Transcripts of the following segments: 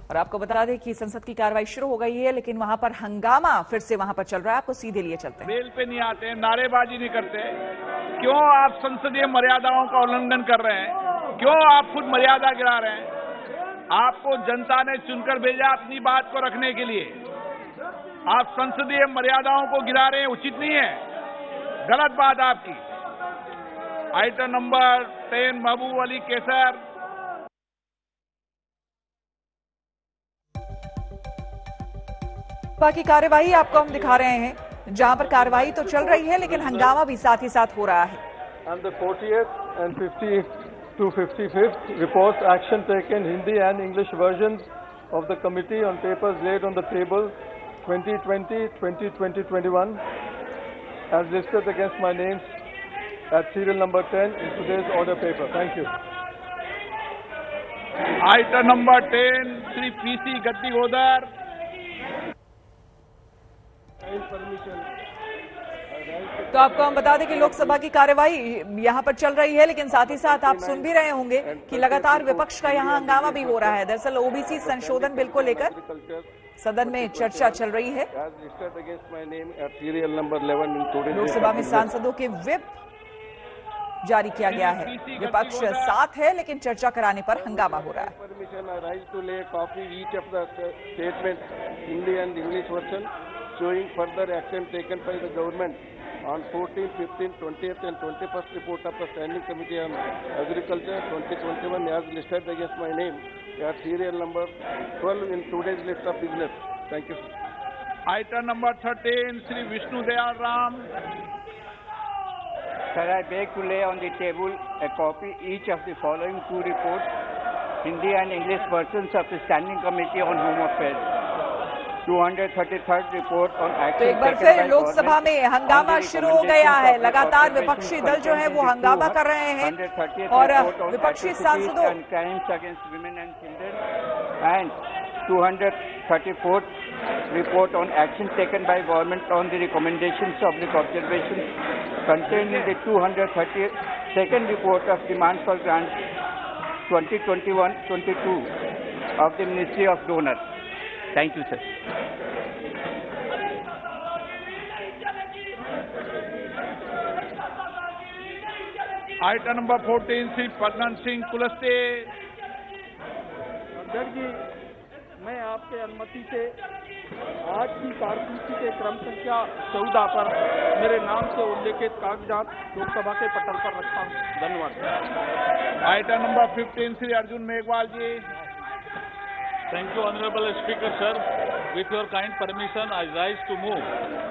और आपको बता दें कि संसद की कार्रवाई शुरू हो गई है, लेकिन वहां पर हंगामा फिर से वहां पर चल रहा है। आपको सीधे लिए चलते हैं। बेल पे नहीं आते, नारेबाजी नहीं करते। क्यों आप संसदीय मर्यादाओं का उल्लंघन कर रहे हैं? क्यों आप खुद मर्यादा गिरा रहे हैं? आपको जनता ने चुनकर भेजा अपनी बात को रखने के लिए। आप संसदीय मर्यादाओं को गिरा रहे हैं, उचित नहीं है, गलत बात आपकी। आइटम नंबर 10 महबूब अली कैसर। बाकी कार्यवाही आपको हम दिखा रहे हैं, जहां पर कार्यवाही तो चल रही है, लेकिन हंगामा भी साथ ही साथ हो रहा है। And the 40th and 50 to 55th reports action taken Hindi and English versions of the committee on papers laid on the table 2020, 2020-21 as listed against my names at serial number 10 in today's order paper. Thank you. Item number 10 Shri PC Gaddigoudar. तो आपको हम बता दें कि लोकसभा की कार्यवाही यहां पर चल रही है, लेकिन साथ ही साथ आप सुन भी रहे होंगे कि लगातार विपक्ष का यहां हंगामा भी हो रहा है। दरअसल ओबीसी संशोधन बिल को लेकर सदन में चर्चा चल रही है। लोकसभा में सांसदों के व्हिप जारी किया गया है। विपक्ष साथ है, लेकिन चर्चा कराने पर हंगामा हो रहा है। Showing further action taken by the government on 14th, 15th, 20th and 21st report of the Standing Committee on Agriculture 2021 as listed against my name at serial number 12 in today's list of business. Thank you. Item number 13, Sri Vishnu Dayal Ram. Sir, I beg to lay on the table a copy each of the following two reports, Hindi and English versions of the Standing Committee on Home Affairs. 233rd report on action. तो एक बार फिर लोकसभा में हंगामा शुरू हो गया है। लगातार विपक्षी दल जो है वो हंगामा कर रहे हैं और विपक्षी सांसदों crimes against women and children and 234th report on action taken by government on the recommendations of the observations contained in the 232nd report of demand for grant 2021-22 of the Ministry of Donor. Thank you, sir. Item number 14 Shri पदन सिंह कुलस्ते। अध्यक्ष जी, मैं आपके अनुमति से आज की कार्यसूची के क्रम संख्या 14 पर मेरे नाम से उल्लेखित कागजात लोकसभा के पटल पर रखता हूँ। धन्यवाद। Item number 15 Shri Arjun Meghwal ji. Thank you, Honorable Speaker, sir. With your kind permission, I rise to move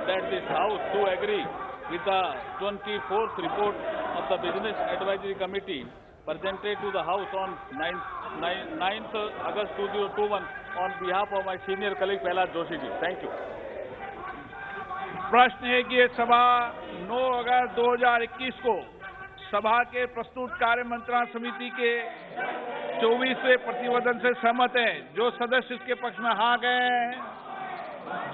that this House to agree with the 24th report of the Business Advisory Committee presented to the House on 9th August 2021 on behalf of my senior colleague Prahlad Joshi ji. Thank you. प्रश्न है कि ये सभा 9 अगस्त 2021 को सभा के प्रस्तुत कार्य मंत्रणा समिति के 24वें प्रतिवेदन से सहमत है। जो सदस्य इसके पक्ष में हाँ गए,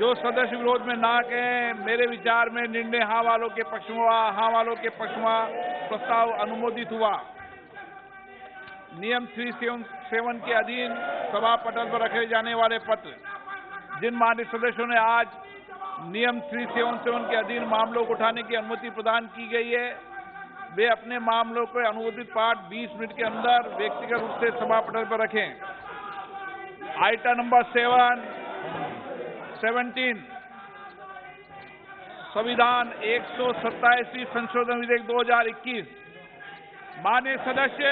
जो सदस्य विरोध में ना गए, मेरे विचार में निर्णय हाँ वालों के पक्ष में हुआ। हाँ वालों के पक्ष में प्रस्ताव अनुमोदित हुआ। नियम 377 के अधीन सभा पटल पर रखे जाने वाले पत्र जिन माननीय सदस्यों ने आज नियम 377 के अधीन मामलों को उठाने की अनुमति प्रदान की गई है, वे अपने मामलों को अनुमोदित पाठ 20 मिनट के अंदर व्यक्तिगत रूप से सभा पटल पर रखें। आइटम नंबर 17 संविधान 127 संशोधन विधेयक 2021। माननीय सदस्य,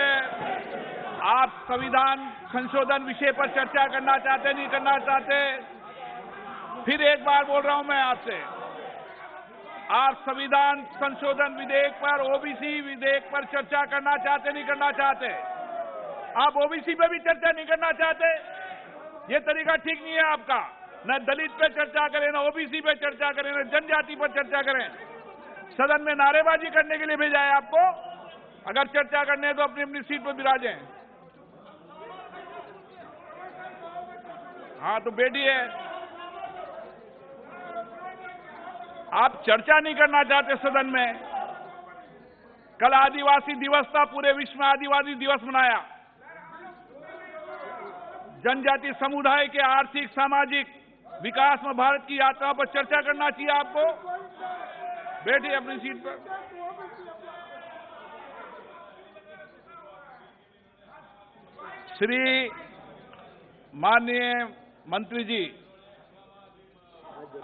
आप संविधान संशोधन विषय पर चर्चा करना चाहते, नहीं करना चाहते? फिर एक बार बोल रहा हूं मैं आपसे, आप संविधान संशोधन विधेयक पर, ओबीसी विधेयक पर चर्चा करना चाहते, नहीं करना चाहते? आप ओबीसी पे भी चर्चा नहीं करना चाहते? ये तरीका ठीक नहीं है आपका। न दलित पे चर्चा करें, न ओबीसी पे चर्चा करें, न जनजाति पर चर्चा करें। सदन में नारेबाजी करने के लिए भेजा है आपको। अगर चर्चा करने है तो अपनी अपनी सीट पर विराजें। हाँ तो बैठिए। आप चर्चा नहीं करना चाहते सदन में। कल आदिवासी दिवस था, पूरे विश्व में आदिवासी दिवस मनाया। जनजाति समुदाय के आर्थिक सामाजिक विकास में भारत की यात्रा पर चर्चा करना चाहिए आपको। बैठिए अपनी सीट पर। श्री माननीय मंत्री जी,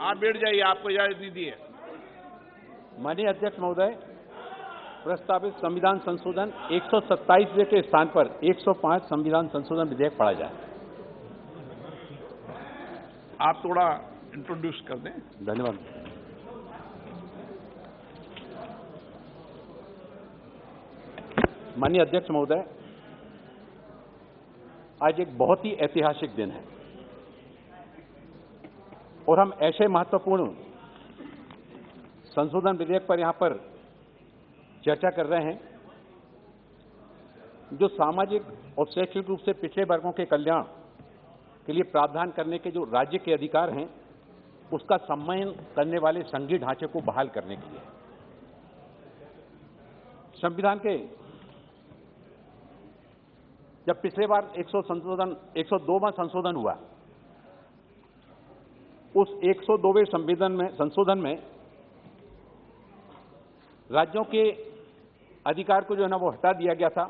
आप बैठ जाइए, आपको इजाजत दी है। माननीय अध्यक्ष महोदय, प्रस्तावित संविधान संशोधन 127 के स्थान पर 105 संविधान संशोधन विधेयक पढ़ा जाए। आप थोड़ा इंट्रोड्यूस कर दें। धन्यवाद। माननीय अध्यक्ष महोदय, आज एक बहुत ही ऐतिहासिक दिन है और हम ऐसे महत्वपूर्ण संशोधन विधेयक पर यहां पर चर्चा कर रहे हैं जो सामाजिक और शैक्षणिक रूप से पिछड़े वर्गों के कल्याण के लिए प्रावधान करने के जो राज्य के अधिकार हैं उसका सम्मान करने वाले संघीय ढांचे को बहाल करने के लिए। संविधान के जब पिछले बार 102वां संशोधन हुआ, उस 102वें संशोधन में राज्यों के अधिकार को जो है ना वो हटा दिया गया था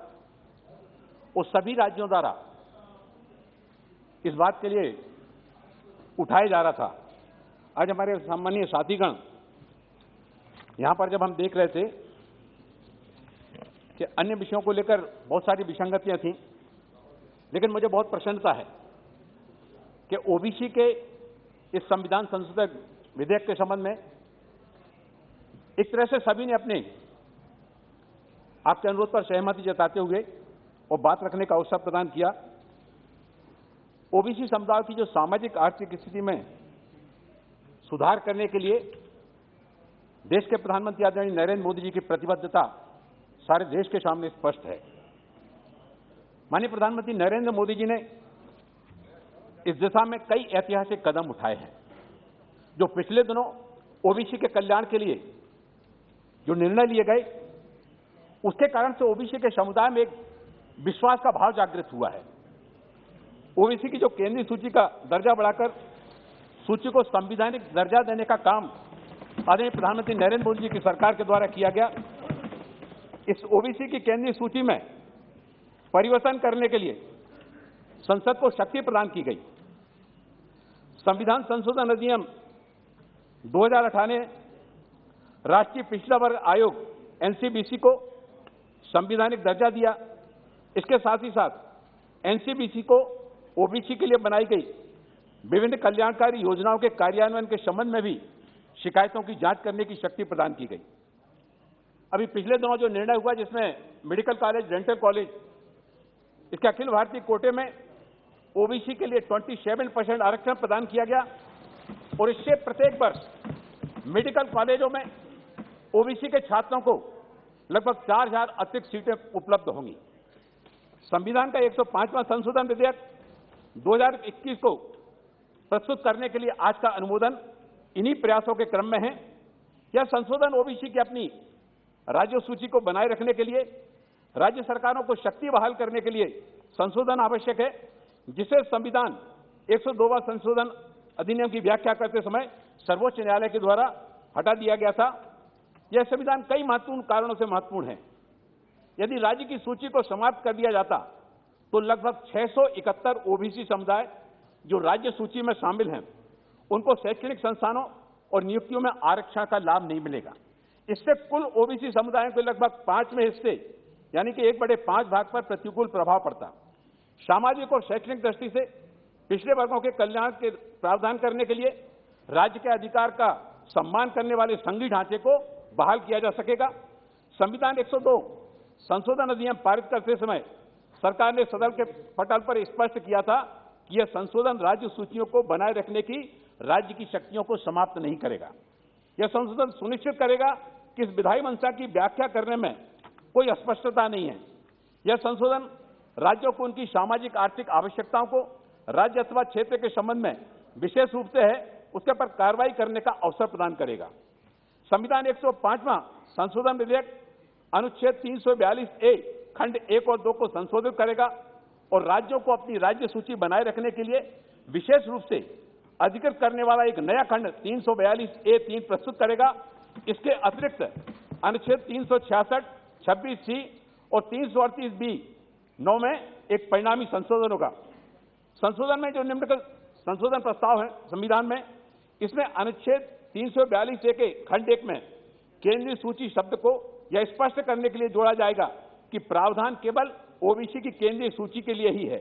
और सभी राज्यों द्वारा इस बात के लिए उठाया जा रहा था। आज हमारे सम्मानीय साथीगण यहां पर जब हम देख रहे थे कि अन्य विषयों को लेकर बहुत सारी विसंगतियां थीं, लेकिन मुझे बहुत प्रसन्नता है कि ओबीसी के इस संविधान संशोधन विधेयक के संबंध में एक तरह से सभी ने अपने आपके अनुरोध पर सहमति जताते हुए और बात रखने का अवसर प्रदान किया। ओबीसी समुदाय की जो सामाजिक आर्थिक स्थिति में सुधार करने के लिए देश के प्रधानमंत्री आदरणीय नरेंद्र मोदी जी की प्रतिबद्धता सारे देश के सामने स्पष्ट है। माननीय प्रधानमंत्री नरेंद्र मोदी जी ने इस दिशा में कई ऐतिहासिक कदम उठाए हैं। जो पिछले दिनों ओबीसी के कल्याण के लिए जो निर्णय लिए गए, उसके कारण से ओबीसी के समुदाय में एक विश्वास का भाव जागृत हुआ है। ओबीसी की जो केंद्रीय सूची का दर्जा बढ़ाकर सूची को संवैधानिक दर्जा देने का काम आदरणीय प्रधानमंत्री नरेंद्र मोदी जी की सरकार के द्वारा किया गया। इस ओबीसी की केंद्रीय सूची में परिवर्तन करने के लिए संसद को शक्ति प्रदान की गई। संविधान संशोधन अधिनियम 2018 ने राष्ट्रीय पिछड़ा वर्ग आयोग एनसीबीसी को संवैधानिक दर्जा दिया। इसके साथ ही साथ एनसीबीसी को ओबीसी के लिए बनाई गई विभिन्न कल्याणकारी योजनाओं के कार्यान्वयन के संबंध में भी शिकायतों की जांच करने की शक्ति प्रदान की गई। अभी पिछले दिनों जो निर्णय हुआ जिसमें मेडिकल कॉलेज, डेंटल कॉलेज, इसके अखिल भारतीय कोटे में ओबीसी के लिए 27% आरक्षण प्रदान किया गया और इससे प्रत्येक वर्ष मेडिकल कॉलेजों में ओबीसी के छात्रों को लगभग 4000 अतिरिक्त सीटें उपलब्ध होंगी। संविधान का 105वां संशोधन विधेयक 2021 को प्रस्तुत करने के लिए आज का अनुमोदन इन्हीं प्रयासों के क्रम में है। यह संशोधन ओबीसी की अपनी राज्य सूची को बनाए रखने के लिए राज्य सरकारों को शक्ति बहाल करने के लिए संशोधन आवश्यक है, जिसे संविधान 102वां संशोधन अधिनियम की व्याख्या करते समय सर्वोच्च न्यायालय के द्वारा हटा दिया गया था। यह संविधान कई महत्वपूर्ण कारणों से महत्वपूर्ण है। यदि राज्य की सूची को समाप्त कर दिया जाता तो लगभग 671 ओबीसी समुदाय जो राज्य सूची में शामिल हैं उनको शैक्षणिक संस्थानों और नियुक्तियों में आरक्षण का लाभ नहीं मिलेगा। इससे कुल ओबीसी समुदायों के लगभग 5वें हिस्से यानी कि 1/5 भाग पर प्रतिकूल प्रभाव पड़ता। सामाजिक और शैक्षणिक दृष्टि से पिछड़े वर्गों के कल्याण के प्रावधान करने के लिए राज्य के अधिकार का सम्मान करने वाले संघीय ढांचे को बहाल किया जा सकेगा। संविधान 102 संशोधन अधिनियम पारित करते समय सरकार ने सदन के पटल पर स्पष्ट किया था कि यह संशोधन राज्य सूचियों को बनाए रखने की राज्य की शक्तियों को समाप्त नहीं करेगा। यह संशोधन सुनिश्चित करेगा कि इस विधायी मंशा की व्याख्या करने में कोई अस्पष्टता नहीं है। यह संशोधन राज्यों को उनकी सामाजिक आर्थिक आवश्यकताओं को राज्य अथवा क्षेत्र के संबंध में विशेष रूप से है उसके पर कार्रवाई करने का अवसर प्रदान करेगा। संविधान 105वां संशोधन विधेयक अनुच्छेद 342A खंड 1 और 2 को संशोधित करेगा और राज्यों को अपनी राज्य सूची बनाए रखने के लिए विशेष रूप से अधिकृत करने वाला एक नया खंड 342A3 प्रस्तुत करेगा। इसके अतिरिक्त अनुच्छेद 366, 26C और 338B 9 में एक परिणामी संशोधन होगा। संशोधन में जो निम्नलिखित संशोधन प्रस्ताव है संविधान में, इसमें अनुच्छेद 342A के खंड 1 में केंद्रीय सूची शब्द को यह स्पष्ट करने के लिए जोड़ा जाएगा कि प्रावधान केवल ओबीसी की केंद्रीय सूची के लिए ही है।